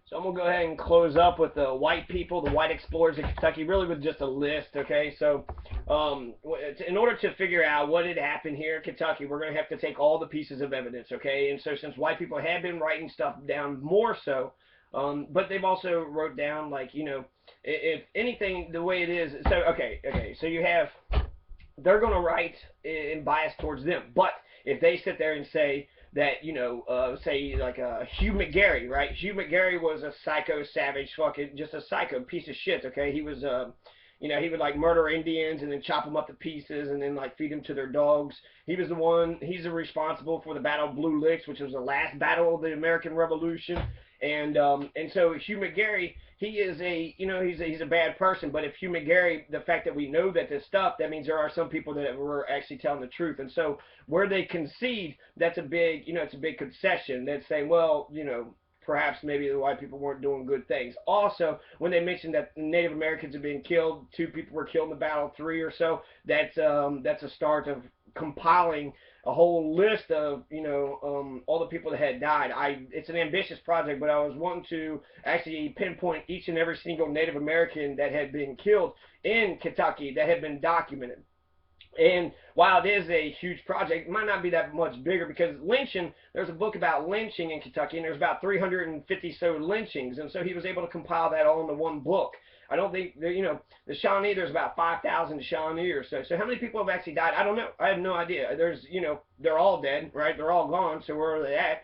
So I'm gonna go ahead and close up with the white people, the white explorers in Kentucky, really with just a list. Okay, so in order to figure out what had happened here in Kentucky, we're gonna have to take all the pieces of evidence. Okay, and so since white people have been writing stuff down more so, but they've also wrote down like if anything the way it is. So okay, so you have they're going to write in bias towards them. But if they sit there and say that, say like Hugh McGarry, right? Hugh McGarry was a psycho, savage, fucking just a psycho piece of shit. Okay, he was he would like murder Indians and then chop them up to pieces and then like feed them to their dogs. He was the one. He's responsible for the Battle of Blue Licks, which was the last battle of the American Revolution. And so Hugh McGarry, he is he's a bad person. But if Hugh McGarry, the fact that we know that this stuff, that means there are some people that were actually telling the truth. And so where they concede, that's a big it's a big concession. That's saying, well, perhaps maybe the white people weren't doing good things. Also, when they mentioned that Native Americans had been killed, 2 people were killed in the battle, 3 or so, that's a start of compiling a whole list of all the people that had died. It's an ambitious project, but I was wanting to actually pinpoint each and every single Native American that had been killed in Kentucky that had been documented. And while it is a huge project, it might not be that much bigger because lynching, there's a book about lynching in Kentucky, and there's about 350 so lynchings, and so he was able to compile that all into one book. I don't think, the Shawnee, there's about 5,000 Shawnee or so. So how many people have actually died? I don't know. I have no idea. There's, they're all dead, right? They're all gone, so where are they at?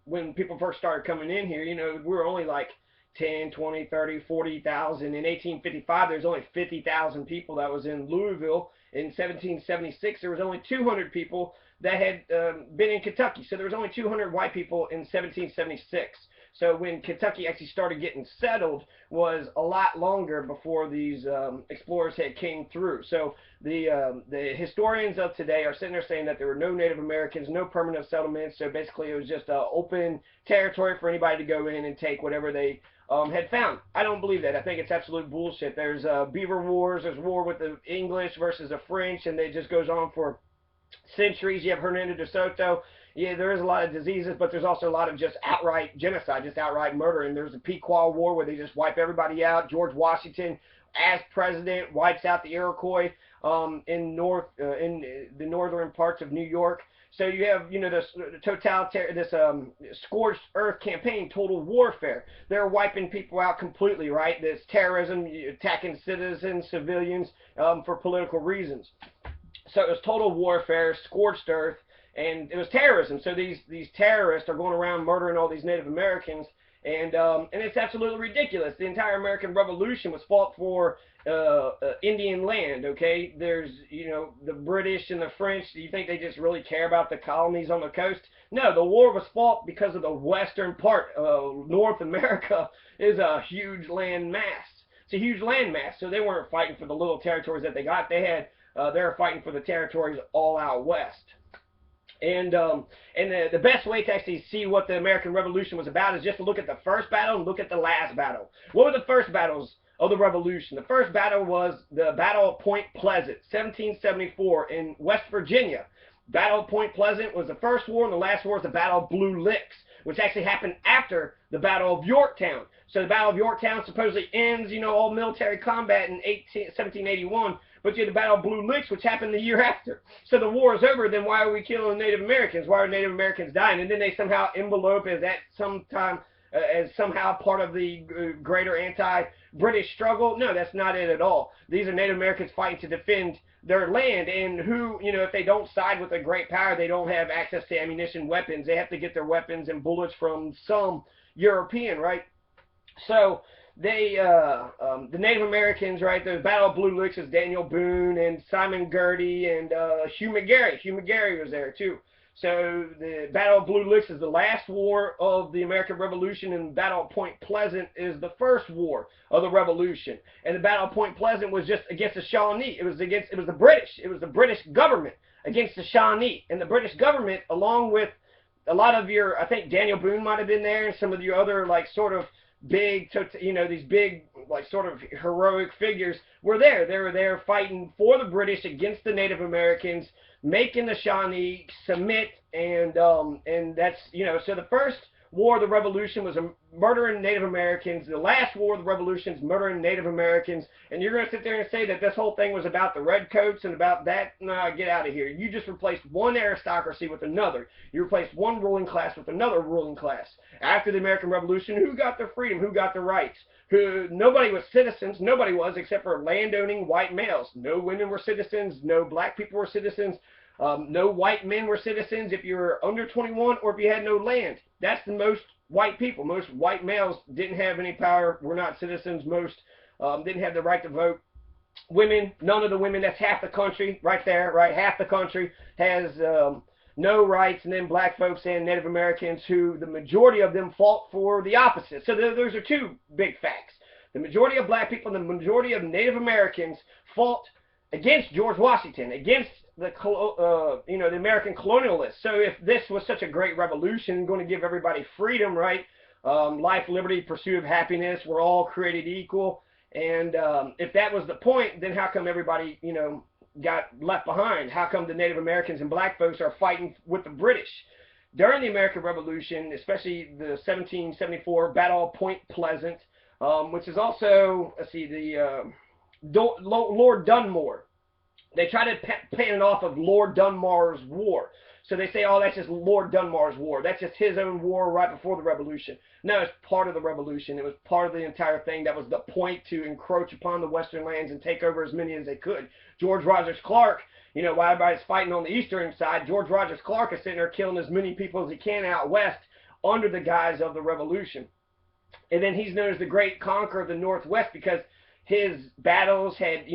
When people first started coming in here, we were only like 10, 20, 30, 40,000. In 1855, there's only 50,000 people that was in Louisville. In 1776, there was only 200 people that had been in Kentucky. So there was only 200 white people in 1776. So when Kentucky actually started getting settled was a lot longer before these explorers had came through. So the historians of today are sitting there saying that there were no Native Americans, no permanent settlements. So basically it was just open territory for anybody to go in and take whatever they had found. I don't believe that. I think it's absolute bullshit. There's beaver wars. There's war with the English versus the French, and it just goes on for centuries. You have Hernando De Soto. Yeah, there is a lot of diseases, but there's also a lot of just outright genocide, just outright murder. And there's the Pequot War where they just wipe everybody out. George Washington, as president, wipes out the Iroquois in the northern parts of New York. So you have, this totalitarian, this scorched earth campaign, total warfare. They're wiping people out completely, right? This terrorism, attacking citizens, civilians for political reasons. So it was total warfare, scorched earth, and it was terrorism. So these terrorists are going around murdering all these Native Americans, and it's absolutely ridiculous. The entire American Revolution was fought for Indian land. Okay, there's the British and the French. Do you think they just really care about the colonies on the coast? No, the war was fought because of the western part. North America is a huge land mass. It's a huge land mass. So they weren't fighting for the little territories that they got. They were fighting for the territories all out west. And the best way to actually see what the American Revolution was about is just to look at the first battle and look at the last battle. What were the first battles of the Revolution? The first battle was the Battle of Point Pleasant, 1774 in West Virginia. Battle of Point Pleasant was the first war, and the last war was the Battle of Blue Licks, which actually happened after the Battle of Yorktown. So the Battle of Yorktown supposedly ends, all military combat in 1781. But you had the Battle of Blue Licks, which happened the year after. So the war is over, then why are we killing Native Americans? Why are Native Americans dying? And then they somehow envelope as that sometime as somehow part of the greater anti-British struggle. No, that's not it at all. These are Native Americans fighting to defend their land, and who, if they don't side with a great power, they don't have access to ammunition, weapons. They have to get their weapons and bullets from some European, right? So the Native Americans, right, the Battle of Blue Licks is Daniel Boone and Simon Girty and Hugh McGarry. Hugh McGarry was there too. So the Battle of Blue Licks is the last war of the American Revolution, and the Battle of Point Pleasant is the first war of the Revolution. And the Battle of Point Pleasant was just against the Shawnee. It was the British. It was the British government against the Shawnee. And the British government, along with a lot of I think Daniel Boone might have been there, and some of the other sort of big, these big, sort of heroic figures were there. They were there fighting for the British against the Native Americans, making the Shawnee submit, and that's, so the first war of the Revolution was murdering Native Americans. The last war of the Revolution is murdering Native Americans. And you're going to sit there and say that this whole thing was about the redcoats and about that? No, get out of here. You just replaced one aristocracy with another. You replaced one ruling class with another ruling class. After the American Revolution, who got their freedom? Who got their rights? Nobody was citizens. Nobody was, except for landowning white males. No women were citizens. No black people were citizens. No white men were citizens if you were under 21 or if you had no land. That's the most white people. Most white males didn't have any power, were not citizens. Most didn't have the right to vote. Women, none of the women, that's half the country right there, right? Half the country has no rights. And then black folks and Native Americans, who the majority of them fought for the opposite. So those are two big facts. The majority of black people and the majority of Native Americans fought against George Washington, against the the American colonialists. So if this was such a great revolution, going to give everybody freedom, right? Life, liberty, pursuit of happiness, we're all created equal. And if that was the point, then how come everybody, got left behind? How come the Native Americans and black folks are fighting with the British? During the American Revolution, especially the 1774 Battle of Point Pleasant, which is also, let's see, the Lord Dunmore. They try to pan it off of Lord Dunmore's war. So they say, oh, that's just Lord Dunmore's war. That's just his own war right before the Revolution. No, it's part of the Revolution. It was part of the entire thing. That was the point, to encroach upon the Western lands and take over as many as they could. George Rogers Clark, while everybody's fighting on the eastern side, George Rogers Clark is sitting there killing as many people as he can out west under the guise of the Revolution. And then he's known as the Great Conqueror of the Northwest because his battles had,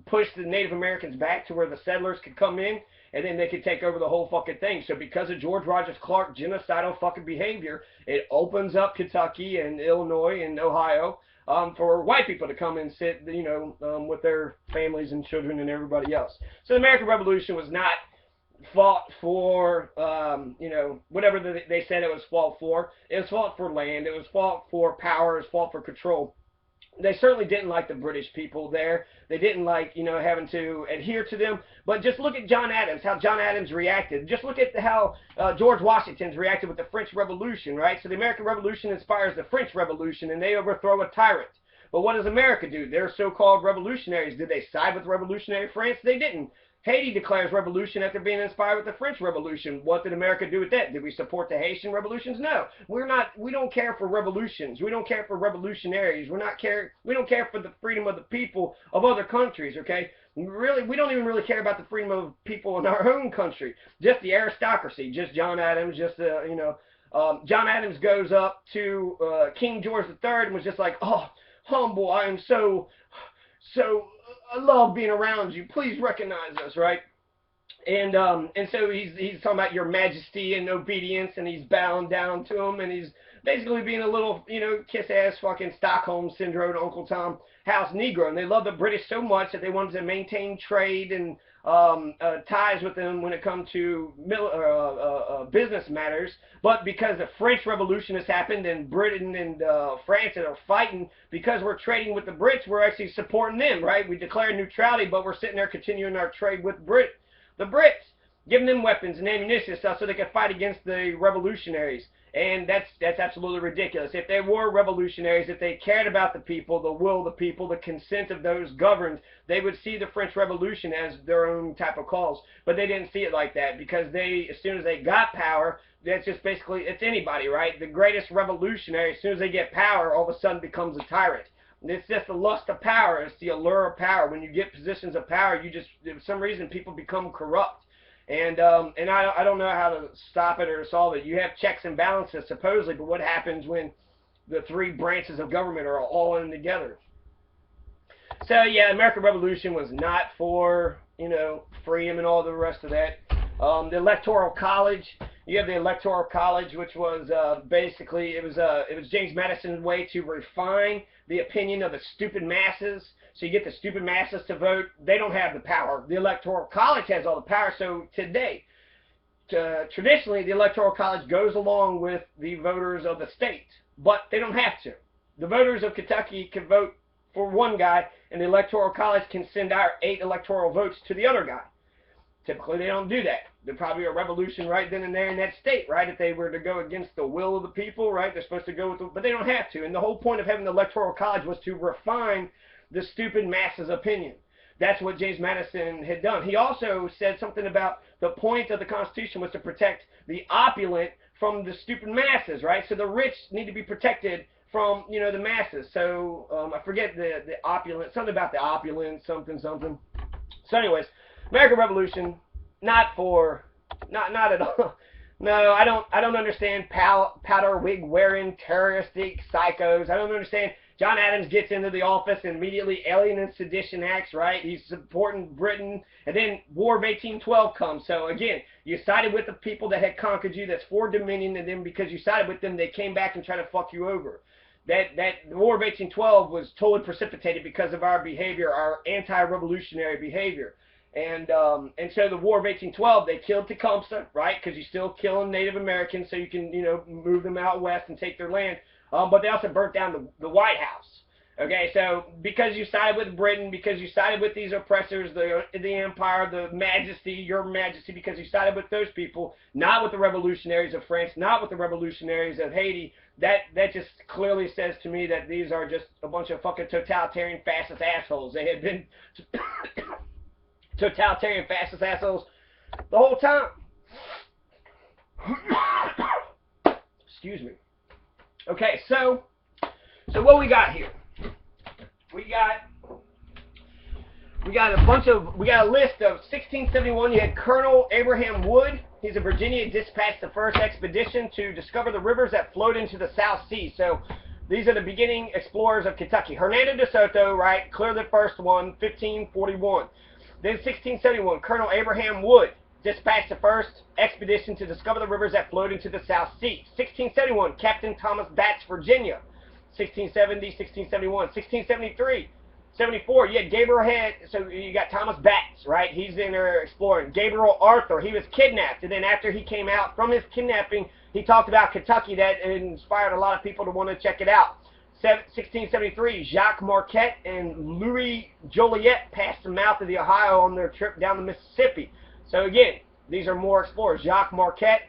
pushed the Native Americans back to where the settlers could come in, and then they could take over the whole fucking thing. So because of George Rogers Clark genocidal fucking behavior, it opens up Kentucky and Illinois and Ohio for white people to come and sit, with their families and children and everybody else. So the American Revolution was not fought for, whatever they said it was fought for. It was fought for land. It was fought for power. It was fought for control. They certainly didn't like the British people there. They didn't like, having to adhere to them. But just look at John Adams, how John Adams reacted. Just look at how George Washington's reacted with the French Revolution, right? So the American Revolution inspires the French Revolution, and they overthrow a tyrant. But what does America do? They're so-called revolutionaries. Did they side with revolutionary France? They didn't. Haiti declares revolution after being inspired with the French Revolution. What did America do with that? Did we support the Haitian revolutions? No. We don't care for revolutions. We don't care for revolutionaries. We don't care for the freedom of the people of other countries, okay? Really, we don't even really care about the freedom of people in our own country. Just the aristocracy. Just John Adams, John Adams goes up to King George III and was just like, oh, humble, I am so I love being around you. Please recognize us, right? And so he's talking about your majesty and obedience, and he's bowing down to him, and he's basically being a little, kiss-ass fucking Stockholm Syndrome Uncle Tom house Negro. And they love the British so much that they wanted to maintain trade and ties with them when it comes to business matters. But because the French Revolution has happened and Britain and France are fighting, because we're trading with the Brits, we're actually supporting them, right? We declared neutrality, but we're sitting there continuing our trade with the Brits, giving them weapons and ammunition and stuff so they could fight against the revolutionaries. And that's absolutely ridiculous. If they were revolutionaries, if they cared about the people, the will of the people, the consent of those governed, they would see the French Revolution as their own type of cause. But they didn't see it like that, because as soon as they got power, that's just basically, it's anybody, right? The greatest revolutionary, as soon as they get power, all of a sudden becomes a tyrant. It's just the lust of power. It's the allure of power. When you get positions of power, for some reason, people become corrupt. And I don't know how to stop it or solve it. You have checks and balances, supposedly, but what happens when the three branches of government are all in together? So, yeah, American Revolution was not for, freedom and all the rest of that. The Electoral College, you have the Electoral College, which was basically, it was James Madison's way to refine the opinion of the stupid masses. So you get the stupid masses to vote. They don't have the power. The Electoral College has all the power. So today, traditionally, the Electoral College goes along with the voters of the state, but they don't have to. The voters of Kentucky can vote for one guy, and the Electoral College can send out 8 electoral votes to the other guy. Typically, they don't do that. There'd probably be a revolution right then and there in that state, right? If they were to go against the will of the people, right? They're supposed to go with but they don't have to. And the whole point of having the Electoral College was to refine the stupid masses' opinion. That's what James Madison had done. He also said something about the point of the Constitution was to protect the opulent from the stupid masses, right? So the rich need to be protected from, you know, the masses. So I forget the opulent, something about the opulent, something. So anyways, American Revolution, not at all. No, I don't understand powder wig wearing terroristic psychos. I don't understand. John Adams gets into the office and immediately Alien and Sedition Acts, right? He's supporting Britain, and then War of 1812 comes. So again, you sided with the people that had conquered you. That's for Dominion, and then because you sided with them, they came back and tried to fuck you over. The War of 1812 was totally precipitated because of our behavior, our anti-revolutionary behavior. And so the War of 1812, they killed Tecumseh, right? Because you're still killing Native Americans, so you can, you know, move them out west and take their land. But they also burnt down the White House. Okay, so because you sided with Britain, because you sided with these oppressors, the empire, the majesty, your majesty, because you sided with those people, not with the revolutionaries of France, not with the revolutionaries of Haiti, that just clearly says to me that these are just a bunch of fucking totalitarian fascist assholes. They had been totalitarian fascist assholes the whole time. Excuse me. Okay, so what we got here? We got a list of 1671. You had Colonel Abrahm Woods. He's a Virginian, dispatched the first expedition to discover the rivers that flowed into the South Sea. So these are the beginning explorers of Kentucky. Hernando De Soto, right? Clear the first one, 1541. Then 1671, Colonel Abrahm Woods dispatched the first expedition to discover the rivers that flowed into the South Sea. 1671, Captain Thomas Batts, Virginia. 1670, 1671, 1673, 74. You had so you got Thomas Batts, right? He's in there exploring. Gabriel Arthur, he was kidnapped, and then after he came out from his kidnapping, he talked about Kentucky. That inspired a lot of people to want to check it out. 1673, Jacques Marquette and Louis Jolliett passed the mouth of the Ohio on their trip down the Mississippi. So again, these are more explorers. Jacques Marquette,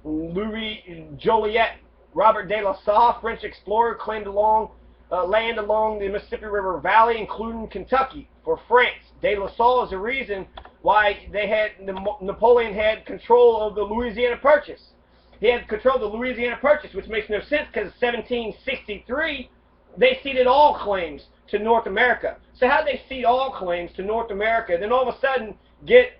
Louis Jolliett, Robert de la Salle, French explorer, claimed land along the Mississippi River Valley, including Kentucky, for France. De la Salle is the reason why Napoleon had control of the Louisiana Purchase. He had control of the Louisiana Purchase, which makes no sense because in 1763, they ceded all claims to North America. So how did they cede all claims to North America, then all of a sudden get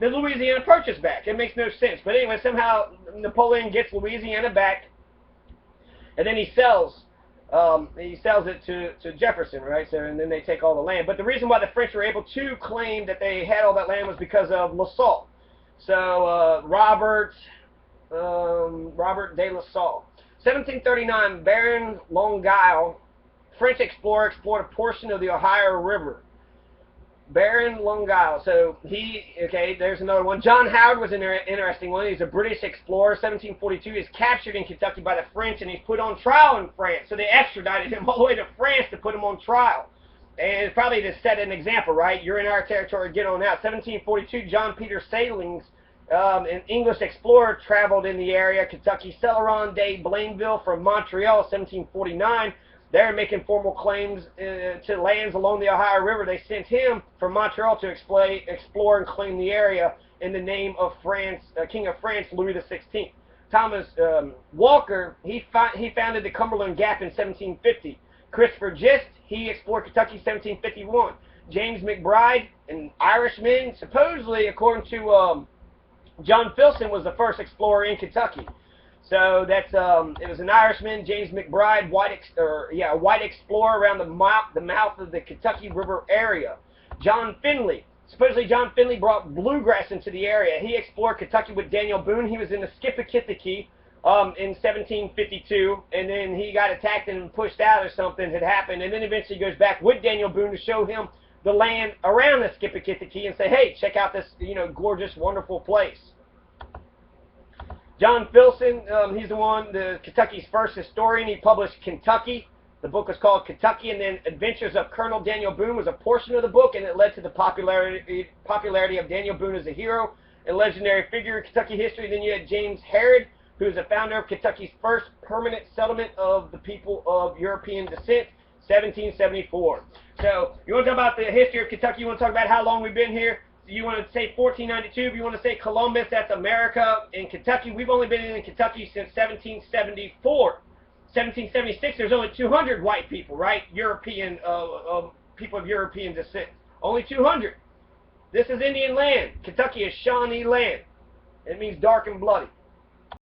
the Louisiana Purchase back? It makes no sense. But anyway, somehow Napoleon gets Louisiana back, and then he sells it to Jefferson, right? So, and then they take all the land. But the reason why the French were able to claim that they had all that land was because of La Salle. So Robert de la Salle. 1739, Baron Longueuil, French explorer, explored a portion of the Ohio River. Baron Longueuil. So there's another one. John Howard was an interesting one. He's a British explorer. 1742, he's captured in Kentucky by the French, and he's put on trial in France. So they extradited him all the way to France to put him on trial. And it's probably to set an example, right? You're in our territory, get on out. 1742, John Peter Sailings, an English explorer, traveled in the area. Kentucky, Celeron de Blainville from Montreal, 1749. They're making formal claims to lands along the Ohio River. They sent him from Montreal to explore and claim the area in the name of France, King of France, Louis XVI. Thomas Walker, he founded the Cumberland Gap in 1750. Christopher Gist, he explored Kentucky in 1751. James McBride, an Irishman, supposedly, according to John Filson, was the first explorer in Kentucky. So that's it was an Irishman, James McBride, white explorer around the mouth of the Kentucky River area. John Finley, supposedly John Finley brought bluegrass into the area. He explored Kentucky with Daniel Boone. He was in the Skippakitaki in 1752, and then he got attacked and pushed out or something had happened, and then eventually goes back with Daniel Boone to show him the land around the Skippakitaki and say, hey, check out this gorgeous, wonderful place. John Filson, he's the Kentucky's first historian. He published Kentucky The book was called Kentucky, and then Adventures of Colonel Daniel Boone was a portion of the book, and it led to the popularity of Daniel Boone as a hero and legendary figure in Kentucky history. Then you had James Harrod, who is the founder of Kentucky's first permanent settlement of the people of European descent, 1774. So you want to talk about the history of Kentucky, you want to talk about how long we've been here. You want to say 1492, if you want to say Columbus, that's America. In Kentucky, we've only been in Kentucky since 1774. 1776, there's only 200 white people, right? European, people of European descent. Only 200. This is Indian land. Kentucky is Shawnee land. It means dark and bloody.